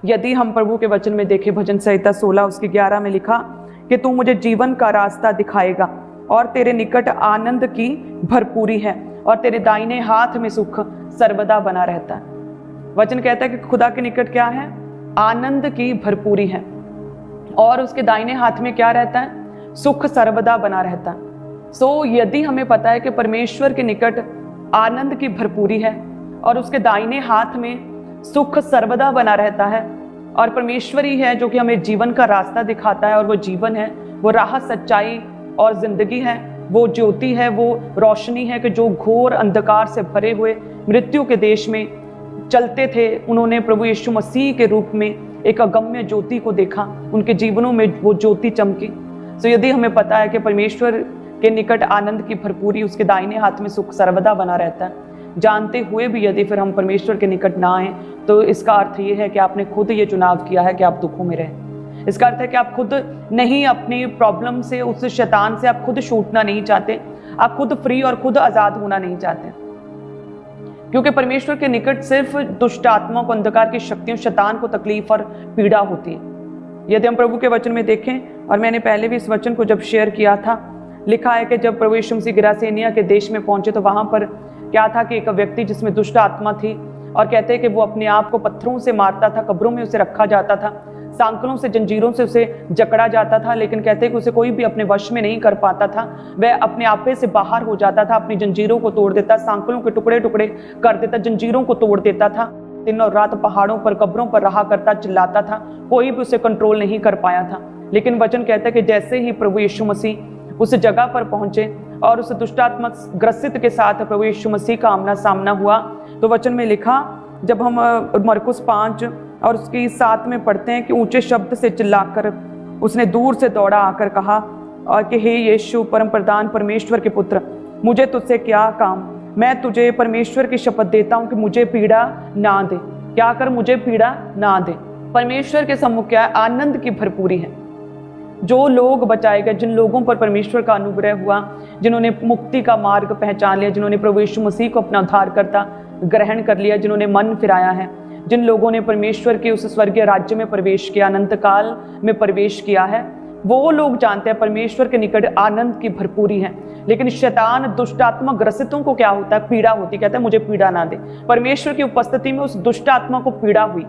यदि हम प्रभु के वचन में देखें, भजन संहिता 16 उसकी 11 में लिखा कि तू मुझे जीवन का रास्ता दिखाएगा और तेरे निकट आनंद की भरपूरी है और तेरे दाहिने हाथ में सुख सर्वदा बना रहता है। वचन कहता है कि खुदा के निकट क्या है? आनंद की भरपूरी है और उसके दाहिने हाथ में क्या रहता है? सुख सर्वदा बना रहता है। सो यदि हमें पता है कि परमेश्वर के निकट आनंद की भरपूरी है और उसके दाहिने हाथ में सुख सर्वदा बना रहता है और परमेश्वर ही है जो कि हमें जीवन का रास्ता दिखाता है, और वो जीवन है, वो राह, सच्चाई और जिंदगी है, वो ज्योति है, वो रोशनी है कि जो घोर अंधकार से भरे हुए मृत्यु के देश में चलते थे, उन्होंने प्रभु यीशु मसीह के रूप में एक अगम्य ज्योति को देखा, उनके जीवनों में वो ज्योति चमकी। सो यदि हमें पता है कि परमेश्वर के निकट आनंद की भरपूरी, उसके दाहिने हाथ में सुख सर्वदा बना रहता है, जानते हुए भी यदि फिर हम परमेश्वर के निकट ना आए, तो इसका अर्थ ये है कि आपने खुद ये चुनाव किया है कि आप दुखों में रहें। इसका अर्थ है कि आप खुद नहीं, अपनी प्रॉब्लम से, उस शैतान से आप खुद छूटना नहीं चाहते, आप खुद फ्री और खुद आजाद होना नहीं चाहते, क्योंकि परमेश्वर के निकट सिर्फ दुष्ट आत्माओं को, अंधकार की शक्तियों, शैतान को तकलीफ और पीड़ा होती है। यदि हम प्रभु के वचन में देखें, और मैंने पहले भी इस वचन को जब शेयर किया था, लिखा है कि जब प्रभु यीशु मसीह गिरासेनिया के देश में पहुंचे तो वहां पर क्या था कि एक व्यक्ति जिसमें दुष्ट आत्मा थी, और कहते हैं कि वो अपने आप को पत्थरों से मारता था, कब्रों में उसे रखा जाता था, सांकलों से, जंजीरों से उसे जकड़ा जाता था, लेकिन कहते हैं कि उसे कोई भी अपने वश में नहीं कर पाता था। वह अपने आपे से बाहर हो जाता था, अपनी जंजीरों को तोड़ देता, सांकलों के टुकड़े टुकड़े कर देता, जंजीरों को तोड़ देता था, दिन और रात पहाड़ों पर, कब्रों पर रहा करता, चिल्लाता था, कोई भी उसे कंट्रोल नहीं कर पाया था। लेकिन वचन कहता है कि जैसे ही प्रभु यीशु मसीह उस जगह पर पहुंचे और उस दुष्टात्मा ग्रसित के साथ प्रभु यीशु मसीह का आमना सामना हुआ, तो वचन में लिखा, जब हम मरकुस 5 और उसकी 7 में पढ़ते हैं कि ऊंचे शब्द से चिल्लाकर उसने दूर से दौड़ा आकर कहा और कि हे यीशु, परम प्रधान परमेश्वर के पुत्र, मुझे तुझसे क्या काम? मैं तुझे परमेश्वर की शपथ देता हूं कि मुझे पीड़ा ना दे। क्या कर? मुझे पीड़ा ना दे। परमेश्वर के सम्मुख क्या है? आनंद की भरपूरी है। जो लोग बचाए गए, जिन लोगों पर परमेश्वर का अनुग्रह हुआ, जिन्होंने मुक्ति का मार्ग पहचान लिया, जिन्होंने प्रभु यीशु मसीह को अपना उद्धारकर्ता ग्रहण कर लिया, जिन्होंने मन फिराया है, जिन लोगों ने परमेश्वर के उस स्वर्गीय राज्य में प्रवेश किया, अनंत काल में प्रवेश किया है, वो लोग जानते हैं परमेश्वर के निकट आनंद की भरपूरी है। लेकिन शैतान, दुष्टात्मा ग्रसितों को क्या होता है? पीड़ा होती। कहता है मुझे पीड़ा ना दे। परमेश्वर की उपस्थिति में उस दुष्टात्मा को पीड़ा हुई।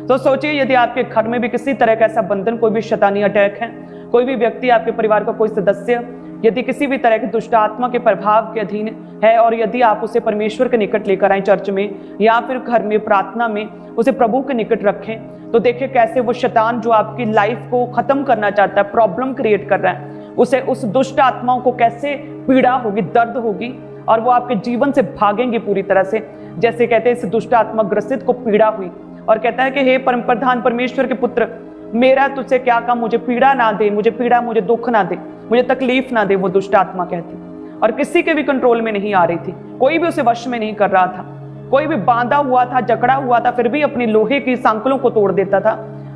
तो सोचिए, यदि आपके घर में भी किसी तरह का ऐसा बंधन, कोई भी शैतानी अटैक है, कोई भी व्यक्ति, आपके परिवार का कोई सदस्य यदि किसी भी तरह के दुष्ट आत्मा के प्रभाव के अधीन है, और यदि आप उसे परमेश्वर के निकट लेकर आए, चर्च में या फिर घर में प्रार्थना में उसे प्रभु के निकट रखें, तो देखिए कैसे वो शैतान जो आपकी लाइफ को खत्म करना चाहता है, प्रॉब्लम क्रिएट कर रहा है, उसे, उस दुष्ट आत्माओं को कैसे पीड़ा होगी, दर्द होगी, और वो आपके जीवन से भागेंगे पूरी तरह से। जैसे कहते हैं इस दुष्ट आत्मा ग्रसित को पीड़ा हुई, और कहता है कि हे परम प्रधान परमेश्वर के पुत्र, मेरा तुझसे क्या काम? मुझे पीड़ा ना दे, मुझे पीड़ा, मुझे दुख ना दे, मुझे तकलीफ ना दे। वो दुष्ट आत्मा कहती, और किसी के भी कंट्रोल में नहीं आ रही थी, कोई भी उसे वश में नहीं कर रहा था, कोई भी बांधा हुआ था, जकड़ा हुआ था, फिर भी अपनी लोहे की सांकलों को तोड़ देता था,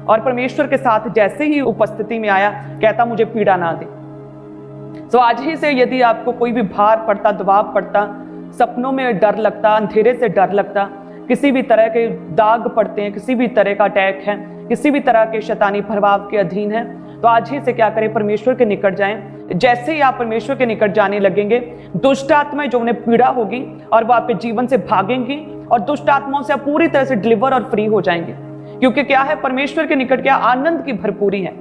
और परमेश्वर के साथ जैसे ही उपस्थिति में आया, कहता मुझे पीड़ा ना दे। तो आज ही से यदि आपको कोई भी भार पड़ता, दबाव पड़ता, सपनों में डर लगता, अंधेरे से डर लगता, किसी भी तरह के दाग पड़ते हैं, किसी भी तरह का अटैक है, किसी भी तरह के शैतानी प्रभाव के अधीन है, तो आज ही से क्या करें? परमेश्वर के निकट जाएं। जैसे ही आप परमेश्वर के निकट जाने लगेंगे, दुष्ट आत्माएं जो उन्हें पीड़ा होगी और वो आपके जीवन से भागेंगी, और दुष्ट आत्माओं से आप पूरी तरह से डिलीवर और फ्री हो जाएंगे। क्योंकि क्या है? परमेश्वर के निकट क्या? आनंद की भरपूरी है।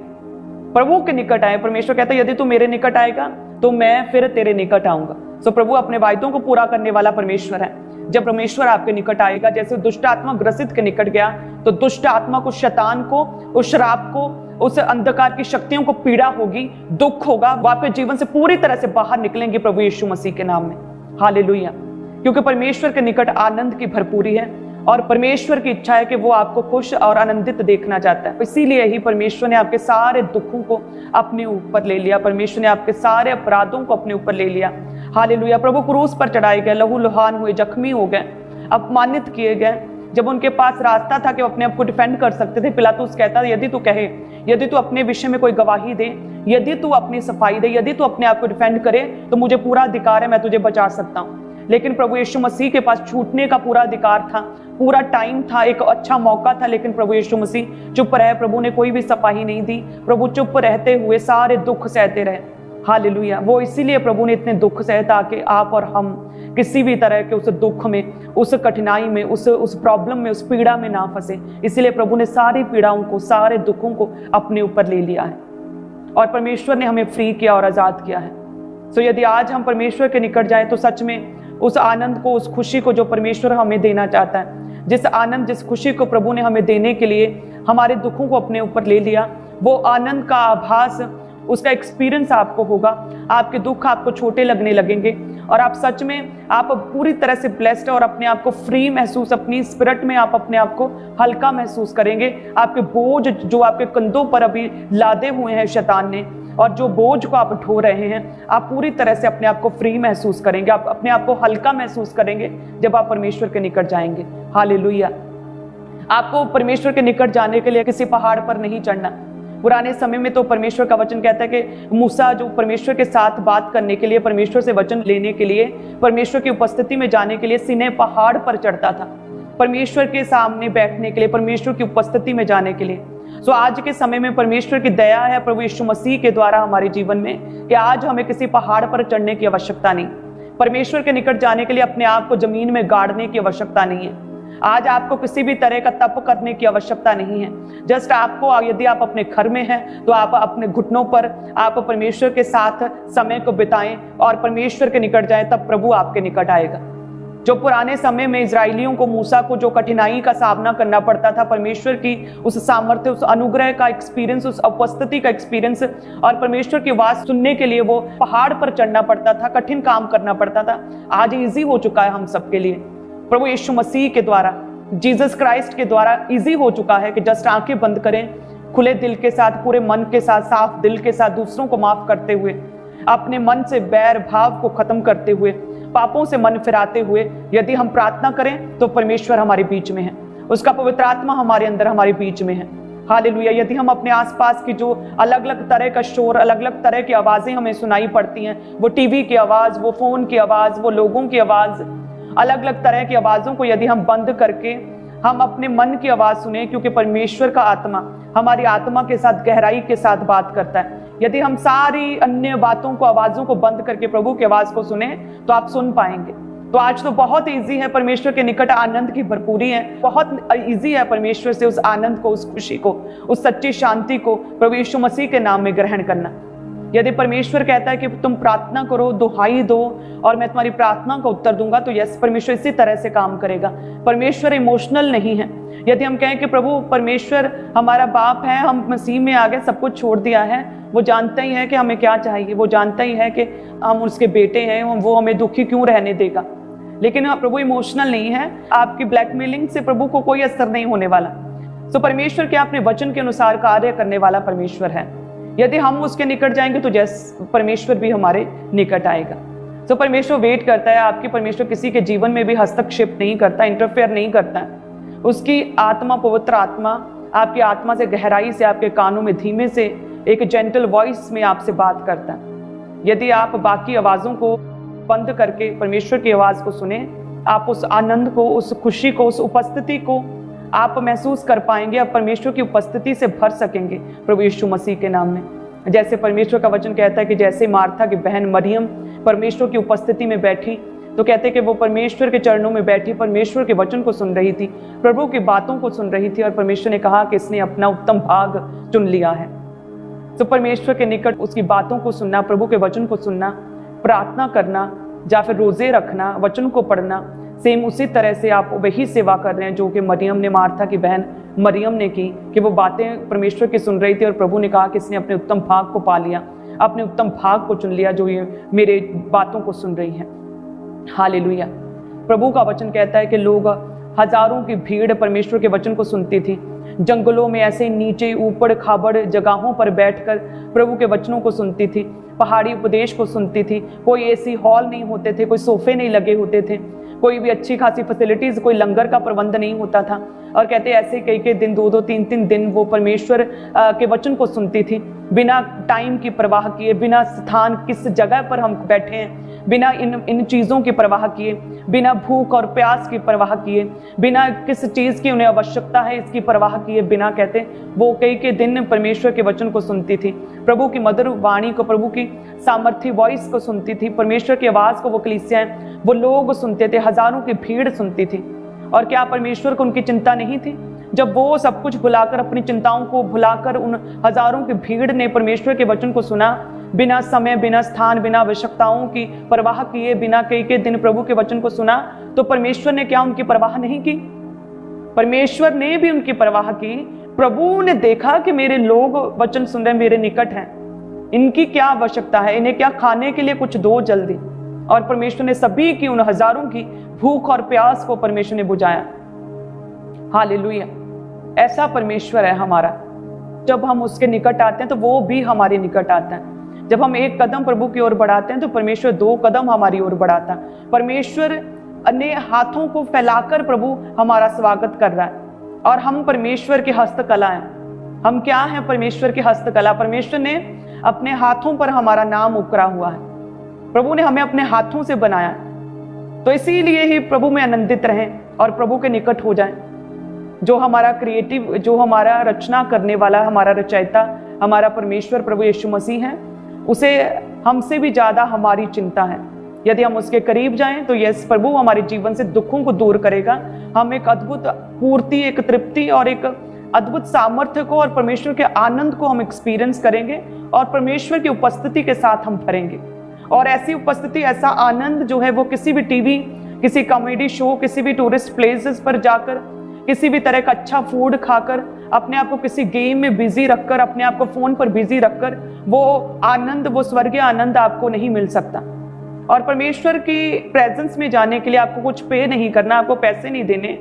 प्रभु के निकट आए, परमेश्वर कहता है यदि तू मेरे निकट आएगा तो मैं फिर तेरे निकट आऊंगा। सो प्रभु अपने वायदों को पूरा करने वाला परमेश्वर है। जब परमेश्वर आपके निकट आएगा, जैसे दुष्ट आत्मा ग्रसित के निकट गया, तो दुष्ट आत्मा को, शैतान को, उस शराब को, उस अंधकार की शक्तियों को पीड़ा होगी, दुख होगा, वो आपके जीवन से पूरी तरह से बाहर निकलेंगे प्रभु यीशु मसीह के नाम में। हालेलुया। क्योंकि परमेश्वर के निकट आनंद की भरपूरी है, और परमेश्वर की इच्छा है कि वो आपको खुश और आनंदित देखना चाहता है। इसीलिए ही परमेश्वर ने आपके सारे दुखों को अपने ऊपर ले लिया, परमेश्वर ने आपके सारे अपराधों को अपने ऊपर ले लिया। हालेलुया। प्रभु क्रूस पर चढ़ाए गए, लहू लुहान हुए, जख्मी हो गए, अपमानित किए गए। जब उनके पास रास्ता था कि वो अपने आप को डिफेंड कर सकते थे, पिलातुस कहता यदि तू कहे, यदि तू अपने विषय में कोई गवाही दे, यदि तू अपनी सफाई दे, यदि तू अपने आप को डिफेंड करे, तो मुझे पूरा अधिकार है, मैं तुझे बचा सकता हूँ। लेकिन प्रभु यीशु मसीह के पास छूटने का पूरा अधिकार था, पूरा टाइम था, एक अच्छा मौका था, लेकिन प्रभु यीशु मसीह चुप रहे। प्रभु ने कोई भी सफाई नहीं दी, प्रभु चुप रहते हुए सारे दुख सहते रहे। हालेलुया। वो इसीलिए प्रभु ने इतने दुख सहे ताकि आप और हम किसी भी तरह के उस दुख में, उस कठिनाई में, उस प्रॉब्लम में, उस पीड़ा में ना फंसे। इसीलिए प्रभु ने सारी पीड़ाओं को, सारे दुखों को अपने ऊपर ले लिया है और परमेश्वर ने हमें फ्री किया और आजाद किया है। सो यदि आज हम परमेश्वर के निकट जाए तो सच में उस आनंद को, उस खुशी को जो परमेश्वर हमें देना चाहता है, जिस आनंद, जिस खुशी को प्रभु ने हमें देने के लिए हमारे दुखों को अपने ऊपर ले लिया, वो आनंद का आभास, उसका एक्सपीरियंस आपको होगा। आपके दुख आपको छोटे लगने लगेंगे और आप सच में, आप पूरी तरह से ब्लेस्ड और अपने आप को फ्री महसूस, अपनी स्पिरिट में आप अपने आप को हल्का महसूस करेंगे। आपके बोझ जो आपके कंधों पर अभी लादे हुए हैं शैतान ने, और जो बोझ को आप ढो रहे हैं, आप पूरी तरह से अपने आप को फ्री महसूस करेंगे। आप अपने आप को हल्का महसूस करेंगे जब आप परमेश्वर के निकट जाएंगे। हालेलुया। आपको परमेश्वर के निकट जाने के लिए किसी पहाड़ पर नहीं चढ़ना। पुराने समय में तो परमेश्वर का वचन कहता है कि मूसा जो परमेश्वर के साथ बात करने के लिए, परमेश्वर से वचन लेने के लिए, परमेश्वर की उपस्थिति में जाने के लिए सीनै पहाड़ पर चढ़ता था, परमेश्वर के सामने बैठने के लिए, परमेश्वर की उपस्थिति में जाने के लिए। सो आज के समय में परमेश्वर की दया है प्रभु यीशु मसीह के द्वारा हमारे जीवन में कि आज हमें किसी पहाड़ पर चढ़ने की आवश्यकता नहीं, परमेश्वर के निकट जाने के लिए अपने आप को जमीन में गाड़ने की आवश्यकता नहीं है। आज आपको किसी भी तरह का तप करने की आवश्यकता नहीं है। जस्ट आपको, यदि आप अपने घर में हैं तो आप अपने घुटनों पर आप परमेश्वर के साथ समय को बिताएं और परमेश्वर के निकट जाएं, तब प्रभु आपके निकट आएगा। जो पुराने समय में इजराइलियों को, मूसा को जो कठिनाई का सामना करना पड़ता था, परमेश्वर की उस सामर्थ्य, उस अनुग्रह का एक्सपीरियंस, उस उपस्थिति का एक्सपीरियंस और परमेश्वर की आवाज सुनने के लिए वो पहाड़ पर चढ़ना पड़ता था, कठिन काम करना पड़ता था। आज इजी हो चुका है हम सबके लिए, प्रभु यीशु मसीह के द्वारा, जीसस क्राइस्ट के द्वारा इजी हो चुका है कि जस्ट आंखें बंद करें, खुले दिल के साथ, पूरे मन के साथ, साफ दिल के साथ, दूसरों को माफ करते हुए, अपने मन से बैर भाव को खत्म करते हुए, पापों से मन फिराते हुए यदि हम प्रार्थना करें तो परमेश्वर हमारे बीच में है, उसका पवित्र आत्मा हमारे अंदर, हमारे बीच में है। हालेलुया। यदि हम अपने आसपास की जो अलग अलग तरह का शोर, अलग अलग तरह की आवाजें हमें सुनाई पड़ती हैं, वो टीवी की आवाज, वो फोन की आवाज, वो लोगों की आवाज, अलग अलग तरह की आवाजों को यदि हम बंद करके हम अपने मन की आवाज सुने, क्योंकि परमेश्वर का आत्मा हमारी आत्मा के साथ गहराई के साथ बात करता है। यदि हम सारी अन्य बातों को, आवाजों को बंद करके प्रभु की आवाज को सुने तो आप सुन पाएंगे। तो आज तो बहुत इजी है परमेश्वर के निकट आनंद की भरपूरी है, बहुत इजी है परमेश्वर से उस आनंद को, उस खुशी को, उस सच्ची शांति को प्रभु यीशु मसीह के नाम में ग्रहण करना। यदि परमेश्वर कहता है कि तुम प्रार्थना करो, दुहाई दो और मैं तुम्हारी प्रार्थना का उत्तर दूंगा, तो यस, परमेश्वर इसी तरह से काम करेगा। परमेश्वर इमोशनल नहीं है। यदि हम कहें कि प्रभु परमेश्वर हमारा बाप है, हम मसीह में आ गए, सब कुछ छोड़ दिया है, वो जानता ही है कि हमें क्या चाहिए, वो जानता ही है कि हम उसके बेटे हैं, वो हमें दुखी क्यों रहने देगा। लेकिन प्रभु इमोशनल नहीं है। आपकी ब्लैकमेलिंग से प्रभु को कोई असर नहीं होने वाला। तो परमेश्वर क्या अपने वचन के अनुसार कार्य करने वाला परमेश्वर है। यदि हम उसके निकट जाएंगे तो जैसे परमेश्वर भी हमारे निकट आएगा। तो परमेश्वर वेट करता है आपकी। परमेश्वर किसी के जीवन में भी हस्तक्षेप नहीं करता, इंटरफेयर नहीं करता है। उसकी आत्मा, पवित्र आत्मा आपकी आत्मा से गहराई से, आपके कानों में धीमे से एक जेंटल वॉइस में आपसे बात करता है। यदि आप बाकी आवाज़ों को बंद करके परमेश्वर की आवाज़ को सुने, आप उस आनंद को, उस खुशी को, उस उपस्थिति को आप महसूस कर पाएंगे। आप परमेश्वर की उपस्थिति से भर सकेंगे प्रभु यीशु मसीह के नाम में। जैसे परमेश्वर का वचन कहता है कि जैसे मार्था की बहन मरियम परमेश्वर की उपस्थिति में बैठी, तो कहते हैं कि वो परमेश्वर के चरणों में बैठी, परमेश्वर के वचन को सुन रही थी, प्रभु की बातों को सुन रही थी, और परमेश्वर ने कहा कि इसने अपना उत्तम भाग चुन लिया है। तो परमेश्वर के निकट उसकी बातों को सुनना, प्रभु के वचन को सुनना, प्रार्थना करना या फिर रोजे रखना, वचन को पढ़ना, सेम उसी तरह से आप वही सेवा कर रहे हैं जो कि मरियम ने, मार्था की बहन मरियम ने की, कि वो बातें परमेश्वर की सुन रही थी और प्रभु ने कहा कि इसने अपने उत्तम भाग को पा लिया, अपने उत्तम भाग को चुन लिया जो ये मेरे बातों को सुन रही है। हालेलुया। प्रभु का वचन कहता है कि लोग, हजारों की भीड़ परमेश्वर के वचन को सुनती थी। जंगलों में ऐसे नीचे ऊपर खाबड़ जगहों पर बैठकर प्रभु के वचनों को सुनती थी, पहाड़ी उपदेश को सुनती थी। कोई एसी हॉल नहीं होते थे, कोई सोफे नहीं लगे होते थे, कोई भी अच्छी खासी फैसिलिटीज, कोई लंगर का प्रबंध नहीं होता था। और कहते ऐसे कई दिन 2-2 3-3 दिन वो परमेश्वर के वचन को सुनती थी, बिना टाइम की परवाह किए, बिना स्थान किस जगह पर हम बैठे हैं, बिना इन चीज़ों की परवाह किए, बिना भूख और प्यास की परवाह किए, बिना किस चीज़ की उन्हें आवश्यकता है इसकी परवाह किए बिना, कहते वो कई दिन परमेश्वर के वचन को सुनती थी, प्रभु की मधुर वाणी को, प्रभु की सामर्थ्य वॉइस को सुनती थी, परमेश्वर की आवाज़ को वो कलीसियाएं, वो लोग सुनते थे, हजारों की भीड़ सुनती थी। और क्या परमेश्वर को उनकी चिंता नहीं थी? जब वो सब कुछ भुलाकर, अपनी चिंताओं को भुलाकर उन हजारों की भीड़ ने परमेश्वर के वचन को सुना, बिना समय, बिना स्थान, बिना आवश्यकताओं की परवाह किए, बिना कई दिन प्रभु के वचन को सुना, तो परमेश्वर ने क्या उनकी परवाह नहीं की? परमेश्वर ने भी उनकी परवाह की। प्रभु ने देखा कि मेरे लोग वचन सुन रहे, मेरे निकट हैं, इनकी क्या आवश्यकता है, इन्हें क्या खाने के लिए कुछ दो जल्दी। और परमेश्वर ने सभी की, उन हजारों की भूख और प्यास को परमेश्वर ने बुझाया। हालेलुया। ऐसा परमेश्वर है हमारा। जब हम उसके निकट आते हैं तो वो भी हमारे निकट आता है। जब हम एक कदम प्रभु की ओर बढ़ाते हैं तो परमेश्वर 2 कदम हमारी ओर बढ़ाता है। परमेश्वर अपने हाथों को फैलाकर प्रभु हमारा स्वागत कर रहा है। और हम परमेश्वर की हस्तकला हैं। हम क्या हैं? परमेश्वर की हस्तकला। परमेश्वर ने अपने हाथों पर हमारा नाम उकरा हुआ है। प्रभु ने हमें अपने हाथों से बनाया है। तो इसीलिए ही प्रभु में आनंदित रहें और प्रभु के निकट हो जाएं। जो हमारा क्रिएटिव, जो हमारा रचना करने वाला, हमारा रचयिता, हमारा परमेश्वर प्रभु यीशु मसीह है, उसे हमसे भी ज्यादा हमारी चिंता है। यदि हम उसके करीब जाएं तो यस, प्रभु हमारे जीवन से दुखों को दूर करेगा। हम एक अद्भुत पूर्ति, एक तृप्ति और एक अद्भुत सामर्थ्य को और परमेश्वर के आनंद को हम एक्सपीरियंस करेंगे और परमेश्वर की उपस्थिति के साथ हम भरेंगे। और ऐसी उपस्थिति, ऐसा आनंद जो है वो किसी भी टीवी, किसी कॉमेडी शो, किसी भी टूरिस्ट प्लेसेस पर जाकर, किसी भी तरह का अच्छा फूड खाकर, अपने आप को किसी गेम में बिजी रखकर, अपने आप को फोन पर बिजी रखकर वो आनंद, वो स्वर्गीय आनंद आपको नहीं मिल सकता। और परमेश्वर की प्रेजेंस में जाने के लिए आपको कुछ पे नहीं करना, आपको पैसे नहीं देने।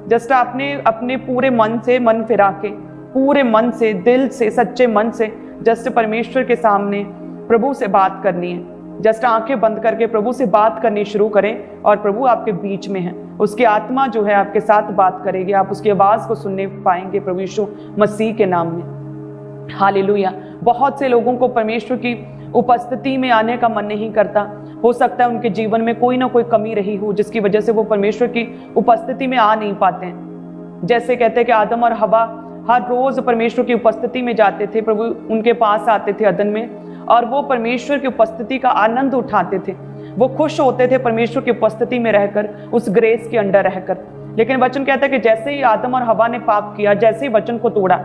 जस्ट आपने अपने पूरे मन से, मन फिरा के, पूरे मन से, दिल से, सच्चे मन से जस्ट परमेश्वर के सामने प्रभु से बात करनी है। जस्ट आंखें बंद करके प्रभु से बात करनी शुरू करें और प्रभु आपके बीच में है। उसकी आत्मा जो है आपके साथ बात करेगी, आप उसकी आवाज को सुनने पाएंगे प्रभु यीशु मसीह के नाम में। हालेलुया। बहुत से लोगों को परमेश्वर की उपस्थिति में आने का मन नहीं करता। हो सकता है उनके जीवन में कोई ना कोई कमी रही हो जिसकी वजह से वो परमेश्वर की उपस्थिति में आ नहीं पाते हैं। जैसे कहते हैं कि आदम और हवा हर रोज परमेश्वर की उपस्थिति में जाते थे, प्रभु उनके पास आते थे अदन में, और वो परमेश्वर की उपस्थिति का आनंद उठाते थे। वो खुश होते थे परमेश्वर की उपस्थिति में रहकर, उस ग्रेस के अंडर रहकर। लेकिन वचन कहता है कि जैसे ही आदम और हवा ने पाप किया, जैसे ही वचन को तोड़ा,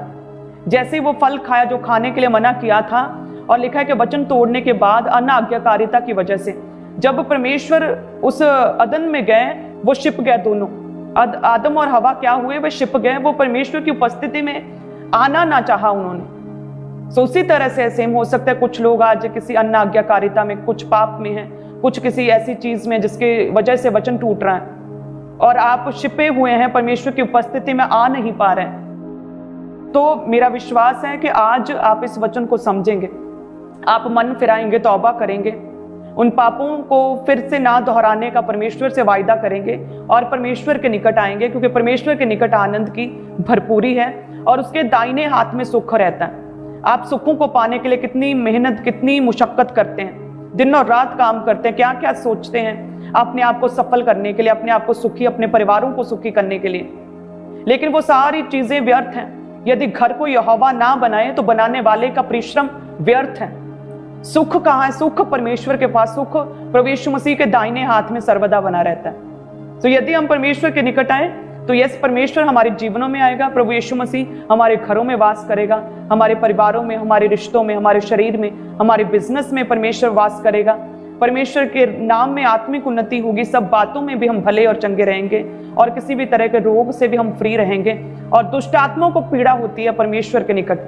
जैसे ही वो फल खाया जो खाने के लिए मना किया था, और लिखा है कि वचन तोड़ने के बाद अनाज्ञाकारिता की वजह से जब परमेश्वर उस अदन में गए, वो छिप गए दोनों। आदम और हवा क्या हुए? वे छिप गए। वो परमेश्वर की उपस्थिति में आना ना चाहा उन्होंने। सो उसी तरह से सेम हो सकता है कुछ लोग आज किसी अन्य आज्ञाकारिता में, कुछ पाप में हैं, कुछ किसी ऐसी चीज में जिसके वजह से वचन टूट रहा है और आप छिपे हुए हैं, परमेश्वर की उपस्थिति में आ नहीं पा रहे हैं। तो मेरा विश्वास है कि आज आप इस वचन को समझेंगे, आप मन फिराएंगे, तौबा करेंगे, उन पापों को फिर से ना दोहराने का परमेश्वर से वायदा करेंगे और परमेश्वर के निकट आएंगे, क्योंकि परमेश्वर के निकट आनंद की भरपूरी है और उसके दाहिने हाथ में सुख रहता है। आप सुखों को पाने के लिए कितनी मेहनत, कितनी मुशक्कत करते हैं, दिन और रात काम करते हैं, क्या क्या सोचते हैं अपने आप को सफल करने के लिए, अपने आप को सुखी, अपने परिवारों को सुखी करने के लिए, लेकिन वो सारी चीजें व्यर्थ हैं। यदि घर को यहोवा ना बनाए तो बनाने वाले का परिश्रम व्यर्थ है। सुख कहाँ है? सुख परमेश्वर के पास, सुख प्रभु यीशु मसीह के दाहिने हाथ में सर्वदा बना रहता है। तो यदि हम परमेश्वर के निकट आए तो यस, परमेश्वर हमारे जीवनों में आएगा, प्रभु यीशु मसीह हमारे घरों में वास करेगा, हमारे परिवारों में, हमारे रिश्तों में, हमारे शरीर में, हमारे बिजनेस में परमेश्वर वास करेगा। परमेश्वर के नाम में आत्मिक उन्नति होगी, सब बातों में भी हम भले और चंगे रहेंगे और किसी भी तरह के रोग से भी हम फ्री रहेंगे। और दुष्ट आत्माओं को पीड़ा होती है परमेश्वर के निकट,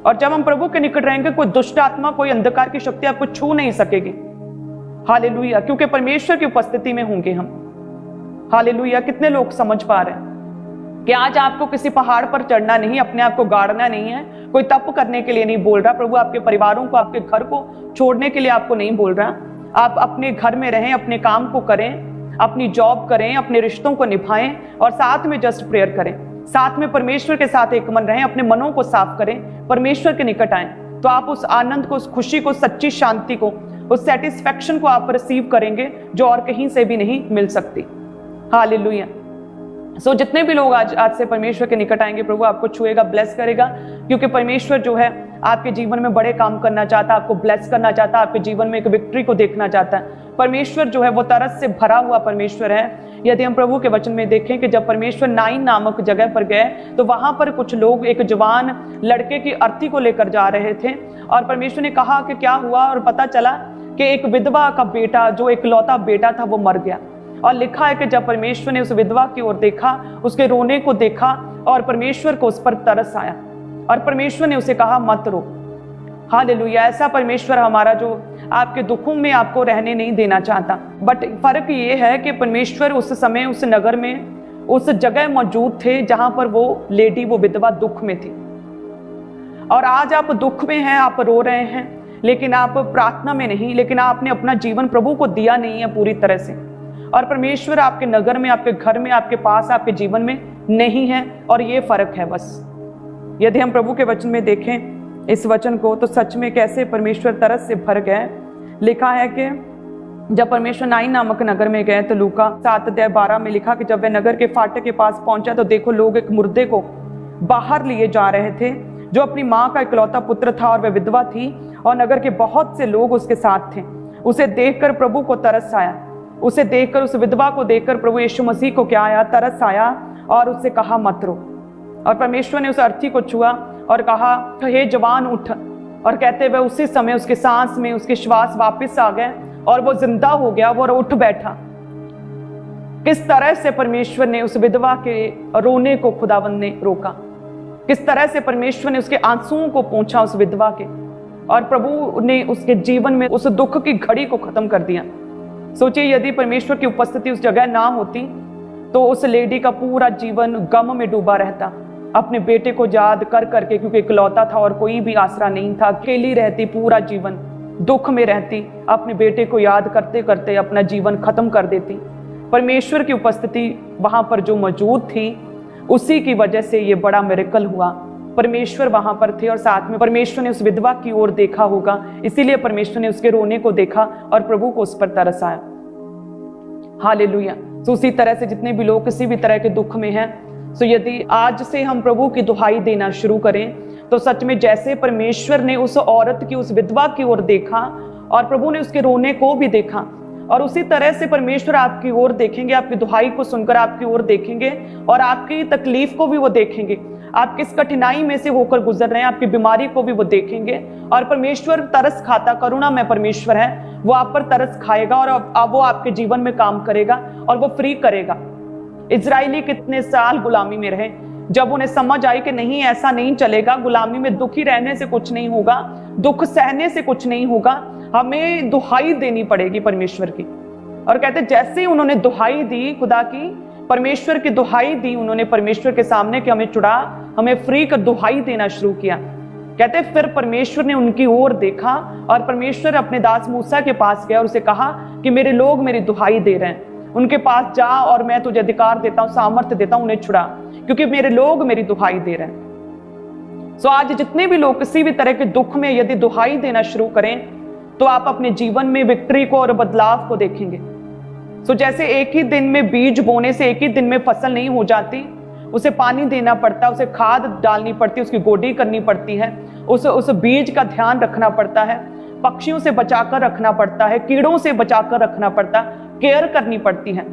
और जब हम प्रभु के निकट रहेंगे कोई दुष्ट आत्मा, कोई अंधकार की शक्ति आपको छू नहीं सकेगी। हालेलुया, क्योंकि परमेश्वर की उपस्थिति में होंगे हम। हालेलुया। कितने लोग समझ पा रहे हैं कि आज आपको किसी पहाड़ पर चढ़ना नहीं, अपने आप को गाड़ना नहीं है, कोई तप करने के लिए नहीं बोल रहा प्रभु, आपके परिवारों को, आपके घर को छोड़ने के लिए आपको नहीं बोल रहा। आप अपने घर में रहें, अपने काम को करें, अपनी जॉब करें, अपने रिश्तों को निभाएं और साथ में जस्ट प्रेयर करें, साथ में परमेश्वर के साथ एक मन रहें, अपने मनों को साफ करें, परमेश्वर के निकट आएं, तो आप उस आनंद को, उस खुशी को, सच्ची शांति को, उस सेटिस्फैक्शन को आप रिसीव करेंगे जो और कहीं से भी नहीं मिल सकती। हालेलुया। सो जितने भी लोग आज से परमेश्वर के निकट आएंगे, प्रभु आपको छुएगा, ब्लेस करेगा, क्योंकि परमेश्वर जो है आपके जीवन में बड़े काम करना चाहता है, आपको ब्लेस करना चाहता है, आपके जीवन में एक विक्ट्री को देखना चाहता है। परमेश्वर जो है वो तरस से भरा हुआ परमेश्वर है। यदि हम प्रभु के वचन में देखें कि जब परमेश्वर नाइन नामक जगह पर गए तो वहां पर कुछ लोग एक जवान लड़के की अर्थी को लेकर जा रहे थे, और परमेश्वर ने कहा कि क्या हुआ, और पता चला कि एक विधवा का बेटा, जो इकलौता बेटा था, वो मर गया। और लिखा है कि जब परमेश्वर ने उस विधवा की ओर देखा, उसके रोने को देखा, और परमेश्वर को उस पर तरस आया, और परमेश्वर ने उसे कहा मत रो। हालेलुया। ऐसा परमेश्वर हमारा जो आपके दुखों में आपको रहने नहीं देना चाहता। बट फर्क ये है कि परमेश्वर उस समय उस नगर में, उस जगह मौजूद थे जहां पर वो लेडी, वो विधवा दुख में थी। और आज आप दुख में हैं, आप रो रहे हैं, लेकिन आप प्रार्थना में नहीं, लेकिन आपने अपना जीवन प्रभु को दिया नहीं है पूरी तरह से, और परमेश्वर आपके नगर में, आपके घर में, आपके पास, आपके जीवन में नहीं है। और ये फर्क है बस। यदि हम प्रभु के वचन में देखें इस वचन को, तो सच में कैसे परमेश्वर तरस से भर गए। लिखा है कि जब परमेश्वर नाइन नामक नगर में गए तो लूका 7:12 में लिखा कि जब वह नगर के फाटक के पास पहुंचा तो देखो लोग एक मुर्दे को बाहर लिए जा रहे थे, जो अपनी माँ का इकलौता पुत्र था, और वह विधवा थी, और नगर के बहुत से लोग उसके साथ थे। उसे देखकर प्रभु को तरस आया। उसे देखकर, उस विधवा को देखकर प्रभु यीशु मसीह को क्या आया, तरस आया, और उससे कहा मत रो। और परमेश्वर ने उस अर्थी को छुआ और कहा हे जवान उठ, और कहते हुए उसी समय उसके सांस में उसके श्वास वापस आ गए और वो जिंदा हो गया, वो उठ बैठा। किस तरह से परमेश्वर ने उस विधवा के रोने को खुदावंद ने रोका, किस तरह से परमेश्वर ने उसके आंसुओं को पोंछा उस विधवा के, और प्रभु ने उसके जीवन में उस दुख की घड़ी को खत्म कर दिया। सोचिए यदि परमेश्वर की उपस्थिति उस जगह ना होती तो उस लेडी का पूरा जीवन गम में डूबा रहता, अपने बेटे को याद कर करके, क्योंकि इकलौता था और कोई भी आसरा नहीं था, अकेली रहती, पूरा जीवन दुख में रहती, अपने बेटे को याद करते करते अपना जीवन खत्म कर देती। परमेश्वर की उपस्थिति वहां पर जो मौजूद थी, उसी की वजह से ये बड़ा मिरेकल हुआ। परमेश्वर वहां पर थे, और साथ में परमेश्वर ने उस विधवा की ओर देखा होगा, इसीलिए परमेश्वर ने उसके रोने को देखा और प्रभु को उस पर तरस आया। हालेलुया। तो उसी तरह से जितने भी लोग किसी भी तरह के दुख में हैं, तो यदि आज से हम प्रभु की दुहाई देना शुरू करें, तो सच में जैसे परमेश्वर ने उस औरत की, उस विधवा की ओर देखा, और प्रभु ने उसके रोने को भी देखा, और उसी तरह से परमेश्वर आपकी ओर देखेंगे, आपकी दुहाई को सुनकर आपकी ओर देखेंगे, और आपकी तकलीफ को भी वो देखेंगे, आप किस कठिनाई में से होकर गुजर रहे हैं, आपकी बीमारी को भी वो देखेंगे। और परमेश्वर तरस खाता, करुणा में परमेश्वर है, वो आप पर तरस खाएगा, और अब वो आपके जीवन में काम करेगा और वो फ्री करेगा। इजरायली कितने साल गुलामी में रहे, जब उन्हें समझ आई कि नहीं ऐसा नहीं चलेगा, गुलामी में दुखी रहने से कुछ नहीं होगा, दुख सहने से कुछ नहीं होगा, हमें दुहाई देनी पड़ेगी परमेश्वर की। और कहते जैसे ही उन्होंने दुहाई दी खुदा की, परमेश्वर की दुहाई दी उन्होंने परमेश्वर के सामने कि हमें छुड़ा, हमें फ्री कर दुहाई देना शुरू किया। कहते फिर परमेश्वर ने उनकी ओर देखा, और परमेश्वर अपने दास मूसा के पास गया और उसे कहा कि मेरे लोग मेरी दुहाई दे रहे हैं, उनके पास जा और मैं तुझे अधिकार देता हूं, सामर्थ्य देता हूं, उन्हें छुड़ा, क्योंकि मेरे लोग मेरी दुहाई दे रहे हैं। सो आज जितने भी लोग किसी भी तरह के दुख में यदि दुहाई देना शुरू करें, तो आप अपने जीवन में विक्ट्री को और बदलाव को देखेंगे। सो जैसे एक ही दिन में बीज बोने से एक ही दिन में फसल नहीं हो जाती, उसे पानी देना पड़ता है, उसे खाद डालनी पड़ती है, उसकी गोडी करनी पड़ती है, उस बीज का ध्यान रखना पड़ता है, पक्षियों से बचाकर रखना पड़ता है, कीड़ों से बचाकर रखना पड़ता, केयर करनी पड़ती है,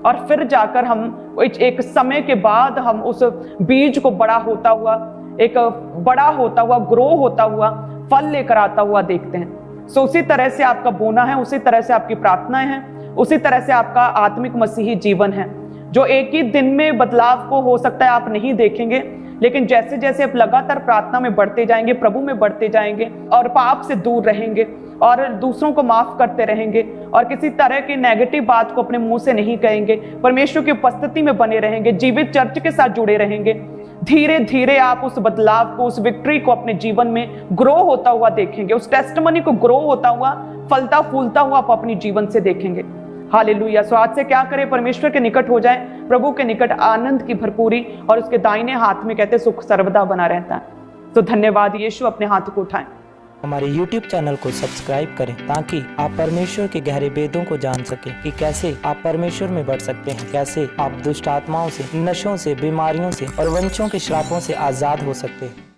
और फिर जाकर हम एक समय के बाद हम उस बीज को बड़ा होता हुआ, एक बड़ा होता हुआ, ग्रो होता हुआ, फल लेकर आता हुआ देखते हैं। सो उसी तरह से आपका बोना है, उसी तरह से आपकी प्रार्थनाएं हैं, उसी तरह से आपका आत्मिक मसीही जीवन है, जो एक ही दिन में बदलाव को हो सकता है आप नहीं देखेंगे, लेकिन जैसे जैसे आप लगातार प्रार्थना में बढ़ते जाएंगे, प्रभु में बढ़ते जाएंगे, और पाप से दूर रहेंगे, और दूसरों को माफ करते रहेंगे, और किसी तरह की नेगेटिव बात को अपने मुंह से नहीं कहेंगे, परमेश्वर की उपस्थिति में बने रहेंगे, जीवित चर्च के साथ जुड़े रहेंगे, धीरे धीरे आप उस बदलाव को, उस विक्ट्री को अपने जीवन में ग्रो होता हुआ देखेंगे, उस टेस्टिमनी को ग्रो होता हुआ, फलता फूलता हुआ आप अपने जीवन से देखेंगे। हालेलुया। सो आज से क्या करें, परमेश्वर के निकट हो जाए, प्रभु के निकट आनंद की भरपूरी, और उसके दाहिने हाथ में कहते सुख सर्वदा बना रहता है। तो धन्यवाद यीशु, अपने हाथ को उठाएं। हमारे YouTube चैनल को सब्सक्राइब करें ताकि आप परमेश्वर के गहरे भेदों को जान सकें कि कैसे आप परमेश्वर में बढ़ सकते हैं, कैसे आप दुष्ट आत्माओं से, नशों से, बीमारियों से और वंशों के श्रापों से आजाद हो सकते हैं।